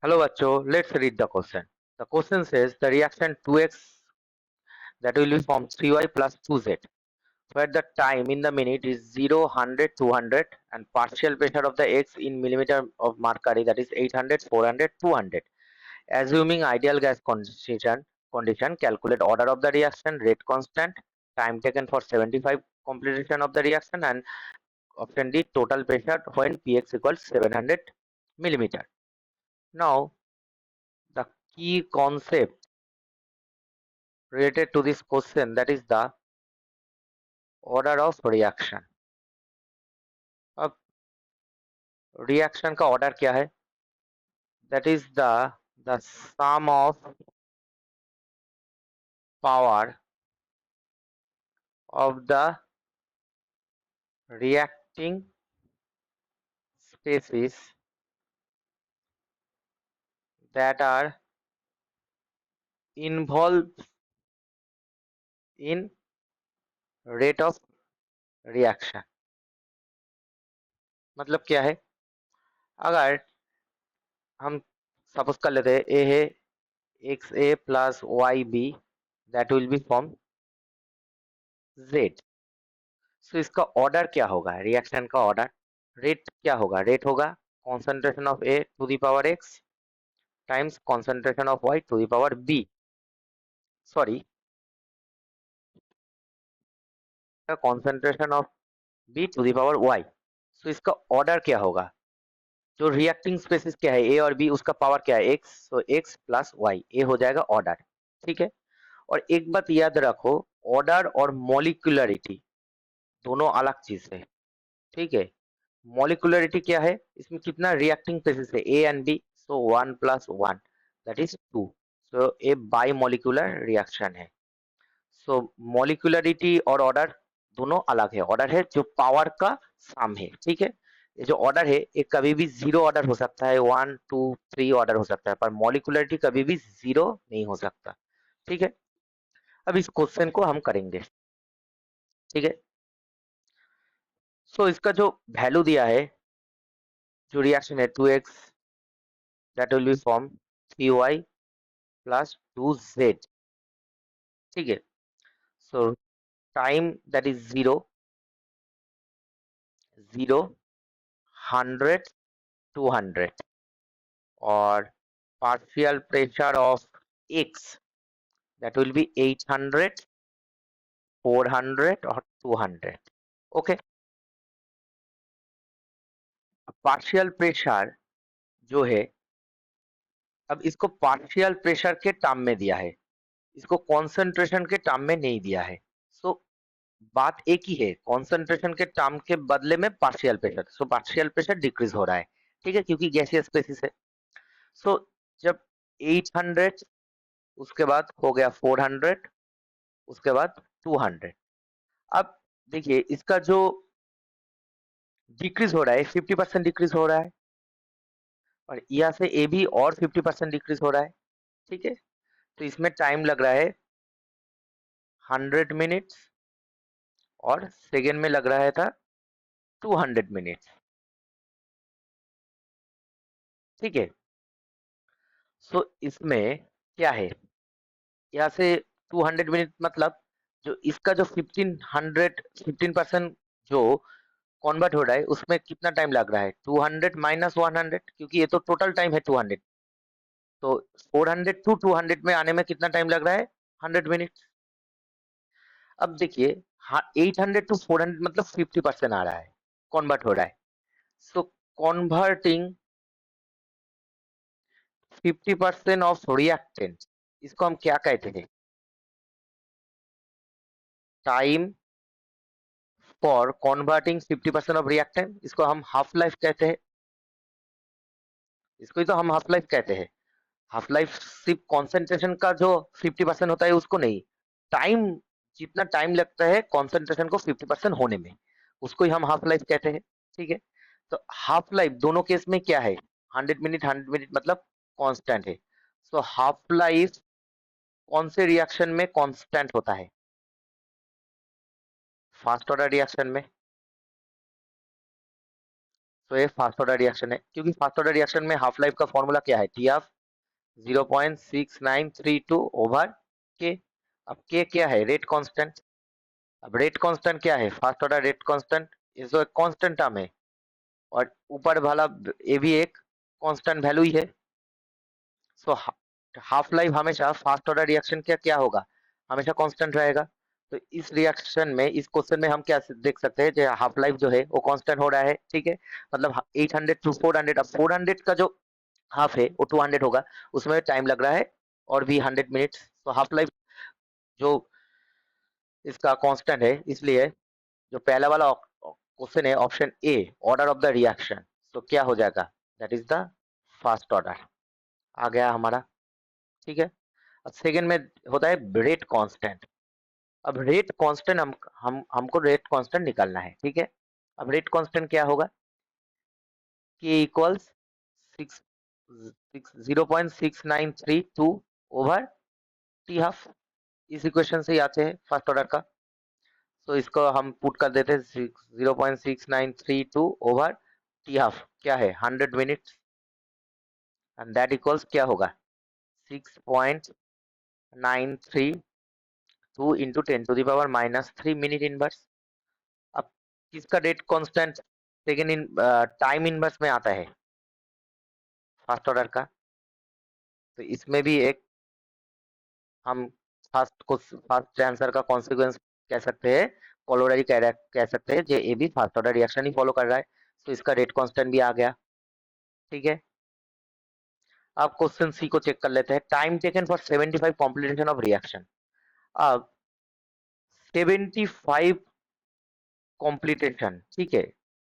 Hello bachcho, let's read the question. The question says the reaction 2x that will be from 3y plus 2z where the time in the minute is 0, 100, 200 and partial pressure of the x in millimeter of mercury that is 800, 400, 200. Assuming ideal gas condition, calculate order of the reaction, rate constant, time taken for 75 completion of the reaction and option D total pressure when px equals 700 millimeter. Now the key concept related to this question that is the order of reaction. अब reaction का order क्या है? That is the sum of power of the reacting species that are involved in rate of reaction. मतलब क्या है? अगर हम suppose कर लेते हैं ए है X A plus Y B that will be from Z. So इसका ऑर्डर क्या होगा? रिएक्शन का ऑर्डर रेट क्या होगा? रेट होगा concentration of A to the power X times concentration of Y to the power B. Sorry, concentration of B to the power Y. So इसका order क्या होगा? जो रिएक्टिंग स्पेसिस क्या है ए और बी उसका पावर क्या है? एक्स. सो एक्स प्लस वाई ए हो जाएगा ऑर्डर. ठीक है. और एक बात याद रखो, ऑर्डर और मॉलिक्यूलरिटी दोनों अलग चीज है. ठीक है. मॉलिक्यूलरिटी क्या है? इसमें कितना रिएक्टिंग स्पेसिस है A and B. So 1 plus 1 that is 2. So a bimolecular reaction है. सो मॉलिक्यूलरिटी और ऑर्डर दोनों अलग है. ऑर्डर है जो पावर का सम है. ठीक है. ये जो ऑर्डर है ये कभी भी जीरो ऑर्डर हो सकता है, 1 2 3 ऑर्डर हो सकता है, पर मॉलिक्यूलरिटी कभी भी जीरो नहीं हो सकता. ठीक है. अब इस क्वेश्चन को हम करेंगे. ठीक है. सो इसका जो वैल्यू दिया है, जो रिएक्शन है 2x that will be from 3y plus 2z. ठीक है. सो टाइम दैट इज 0, 0, 100, 200 और partial pressure of x that will be 800, 400 और 200. ओके. पार्शियल प्रेशर जो है, अब इसको पार्शियल प्रेशर के टर्म में दिया है, इसको कॉन्सेंट्रेशन के टर्म में नहीं दिया है. सो बात एक ही है, कॉन्सेंट्रेशन के टर्म के बदले में partial pressure. So partial pressure decrease हो रहा है. ठीक है, क्योंकि गैसियस स्पेसिस है. सो जब 800 उसके बाद हो गया 400 उसके बाद 200. अब देखिए इसका जो डिक्रीज हो रहा है 50% डिक्रीज हो रहा है और यहाँ से ए भी और 50% डिक्रीज हो रहा है. ठीक है. तो इसमें टाइम लग रहा है 100 मिनट्स और सेकेंड में लग रहा था 200 मिनट्स. ठीक है. सो इसमें क्या है, यहाँ से 200 मिनट मतलब जो इसका जो 15% जो कन्वर्ट हो रहा है उसमें कितना टाइम लग रहा है? 200 माइनस 100, क्योंकि ये तो टोटल टाइम है 200. तो 400 टू 200 में आने में कितना टाइम लग रहा है? 100 मिनट. अब देखिए, हाँ, 800 टू 400 मतलब 50% आ रहा है, कन्वर्ट हो रहा है. सो कन्वर्टिंग 50% ऑफ रिएक्टेंट, इसको हम क्या कहते हैं? Time for converting 50% of reactant, इसको हम हाफ लाइफ कहते हैं. इसको ही तो हम हाफ लाइफ कहते हैं. हाफ लाइफ सिर्फ कॉन्सेंट्रेशन का जो 50% होता है उसको नहीं, टाइम, जितना टाइम लगता है कॉन्सेंट्रेशन को 50% होने में, उसको ही हम हाफ लाइफ कहते हैं. ठीक है. तो हाफ लाइफ दोनों केस में क्या है? 100 मिनट 100 मिनट मतलब कांस्टेंट है. सो हाफ लाइफ कौन से रिएक्शन में कांस्टेंट होता है? फर्स्ट ऑर्डर रिएक्शन में. तो ये फास्ट ऑर्डर रिएक्शन है, क्योंकि फास्ट ऑर्डर रिएक्शन में हाफ लाइफ का फॉर्मूला क्या है, टी ऑफ 0.6932 ओवर के। अब के क्या है, रेट कांस्टेंट। अब रेट कांस्टेंट क्या है, फास्ट ऑर्डर रेट कांस्टेंट, इसको एक कांस्टेंट टर्म है, और ऊपर वाला ये भी एक कांस्टेंट वैल्यू ही है। सो हाफ लाइफ हमेशा फास्ट ऑर्डर रिएक्शन क्या क्या होगा, हमेशा कांस्टेंट रहेगा। तो इस रिएक्शन में, इस क्वेश्चन में हम क्या देख सकते हैं, जो हाफ लाइफ जो है वो कांस्टेंट हो रहा है, ठीक है। मतलब 800 टू 400, अब 400 का जो हाफ है वो 200 होगा, उसमें टाइम लग रहा है और भी 100 मिनट्स। तो हाफ लाइफ जो इसका कांस्टेंट है, इसलिए जो पहला वाला क्वेश्चन है option A, order of the reaction, तो क्या हो जाएगा, that is the fast order, आ गया हमारा, ठीक है। अब सेकंड में होता है रेट कांस्टेंट। अब रेट कांस्टेंट हमको रेट कांस्टेंट निकालना है, ठीक है। अब रेट कांस्टेंट क्या होगा, के इक्वल्स 0.6932 ओवर टी हाफ, इस इक्वेशन से ही आते हैं फर्स्ट ऑर्डर का। तो इसको हम पुट कर देते हैं 0.6932 ओवर टी हाफ, क्या है 100 मिनट्स, एंड दैट इक्वल्स क्या होगा 6.932 इंटू 10⁻³ मिनट इनवर्स। अब किसका rate constant second in time inverse में आता है, फर्स्ट ऑर्डर का। तो इसमें भी एक हम फर्स्ट आंसर का कॉन्सिक्वेंस कह सकते हैं, कोलोररी कह सकते हैं, जे ए भी फर्स्ट ऑर्डर रिएक्शन ही फॉलो कर रहा है। तो इसका रेट कांस्टेंट भी आ गया, ठीक है। अब क्वेश्चन सी को चेक कर लेते हैं, time taken for 75 completion of reaction. अब 75 कॉम्प्लीटेशन, ठीक है।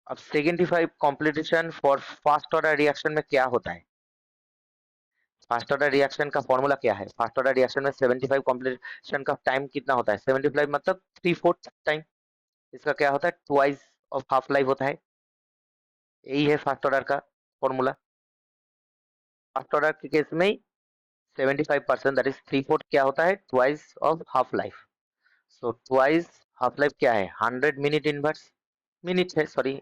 अब 75 completion for fast order reaction में क्या होता है, फास्ट ऑर्डर रिएक्शन का फॉर्मूला क्या है, फास्ट ऑर्डर रिएक्शन में 75 कॉम्प्लीटेशन का टाइम कितना होता है, 75 मतलब 3/4 टाइम, इसका क्या होता है, ट्वाइस ऑफ हाफ लाइफ होता है। यही है फास्ट ऑर्डर का फॉर्मूला। फास्ट ऑर्डर के केस में 75% दैट इज 3/4 क्या होता है, twice of half life. So twice half life क्या है, 100 मिनट इनवर्स, मिनट है सॉरी।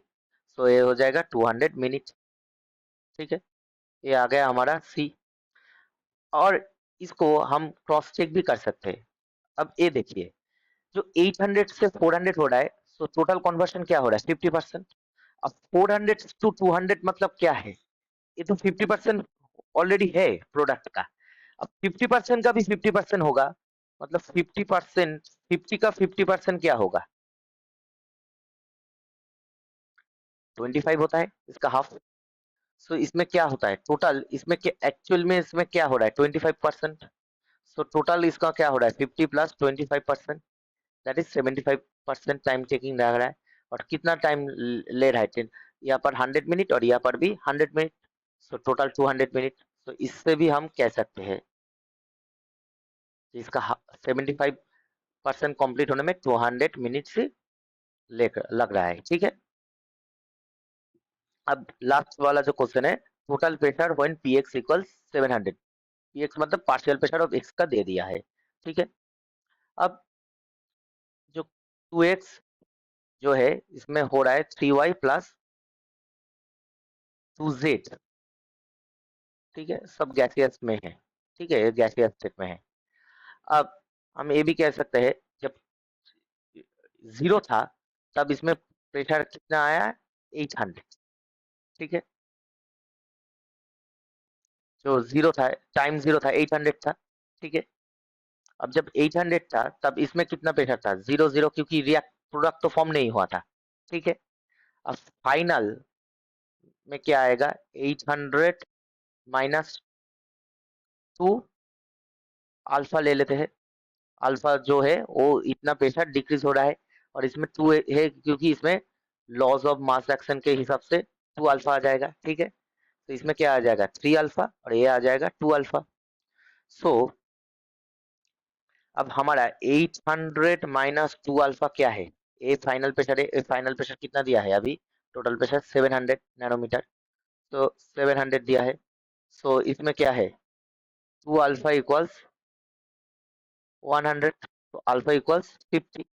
सो ये हो जाएगा 200 मिनट, ठीक है। ये आ गया हमारा सी। और इसको हम क्रॉस चेक भी कर सकते हैं। अब ये देखिए, जो 800 से 400 हो रहा है, सो टोटल कन्वर्शन क्या हो रहा है, 50%। अब 400 टू 200 मतलब क्या है, ये तो 50% ऑलरेडी है प्रोडक्ट का। अब 50% का भी 50% होगा, मतलब 50%, 50 का 50% क्या होगा, 25 होता है, इसका हाफ। सो इसमें क्या होता है टोटल, इसमें एक्चुअल में इसमें क्या हो रहा है 25%। सो टोटल इसका क्या हो रहा है 50 plus 25%, that is 75% time taking लग रहा है। और कितना टाइम ले रहा है, 10, यहाँ पर 100 मिनट और यहाँ पर भी 100 मिनट, सो टोटल 200 मिनट। तो इससे भी हम कह सकते हैं कि इसका 75% कंप्लीट होने में 200 मिनट से लेकर लग रहा है, ठीक है। अब लास्ट वाला जो क्वेश्चन है, total pressure when P x equal 700, P x मतलब पार्शियल प्रेशर ऑफ एक्स का दे दिया है, ठीक है। अब जो 2x जो है, इसमें हो रहा है 3y प्लस 2z, ठीक है, सब गैसियस में है, ठीक है, ये गैसियस स्टेट में है। अब हम ये भी कह सकते हैं, जब 0 था तब इसमें प्रेशर कितना आया, 800, ठीक है। जो 0 था, टाइम 0 था, 800 था, ठीक है। अब जब 800 था तब इसमें कितना प्रेशर था, 0 क्योंकि रिएक्ट प्रोडक्ट तो फॉर्म नहीं हुआ था, ठीक है। अब फाइनल में क्या आएगा, 800 माइनस 2 अल्फा ले लेते हैं। अल्फा जो है वो इतना प्रेशर डिक्रीज हो रहा है, और इसमें 2 है क्योंकि इसमें लॉज ऑफ मास एक्शन के हिसाब से 2 अल्फा आ जाएगा, ठीक है। तो इसमें क्या आ जाएगा 3 अल्फा, और ये आ जाएगा 2 अल्फा। सो अब हमारा 800 माइनस 2 अल्फा क्या है, ये फाइनल प्रेशर है। ये फाइनल प्रेशर कितना दिया है अभी, टोटल प्रेशर 700 नैनोमीटर, तो 700 दिया है। सो इसमें क्या है, 2 अल्फा इक्वल्स 100, तो अल्फा इक्वल्स 50।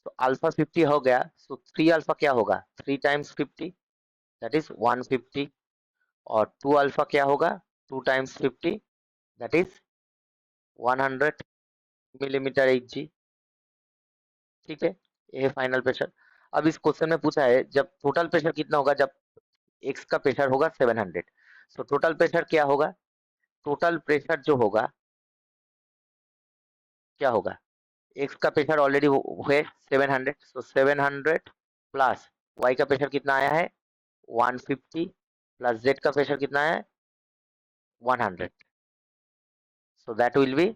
तो अल्फा 50 हो गया, सो 3 अल्फा क्या होगा, 3 टाइम्स 50, दैट इज 150 और 2 अल्फा क्या होगा 2 times 50 that is 100 millimetre H G. ठीक है, ये है फाइनल प्रेशर। अब इस क्वेश्चन में पूछा है जब टोटल प्रेशर कितना होगा जब एक्स का प्रेशर होगा 700। सो टोटल प्रेशर क्या होगा, टोटल प्रेशर जो होगा क्या होगा, एक्स का प्रेशर ऑलरेडी है 700, सो 700 प्लस वाई का प्रेशर कितना आया है 150 प्लस जेड का प्रेशर कितना है 100, so that will B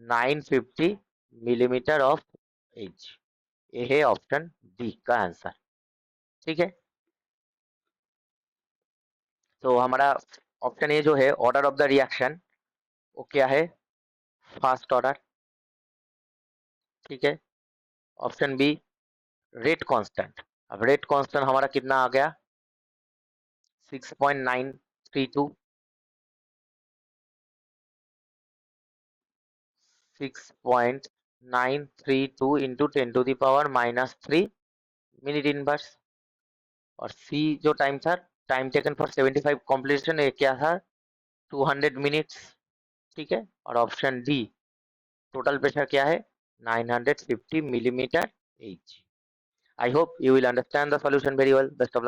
950 millimetre of H. ये है ऑप्शन डी का आंसर। ठीक है, तो हमारा ऑप्शन ए जो है ऑर्डर ऑफ द रिएक्शन वो क्या है फर्स्ट ऑर्डर। ठीक है, ऑप्शन बी रेट कांस्टेंट। अब रेट कांस्टेंट हमारा कितना आ गया 6.932, 6.932 इंटू 10⁻³ मिनट इनवर्स। और सी जो टाइम था, टाइम टेकन फॉर 75 कॉम्प्लीशन, ये क्या था 200 मिनट्स। ठीक है, और ऑप्शन डी टोटल प्रेशर क्या है 950 millimetre H. I hope you will understand the solution very well. Best of luck.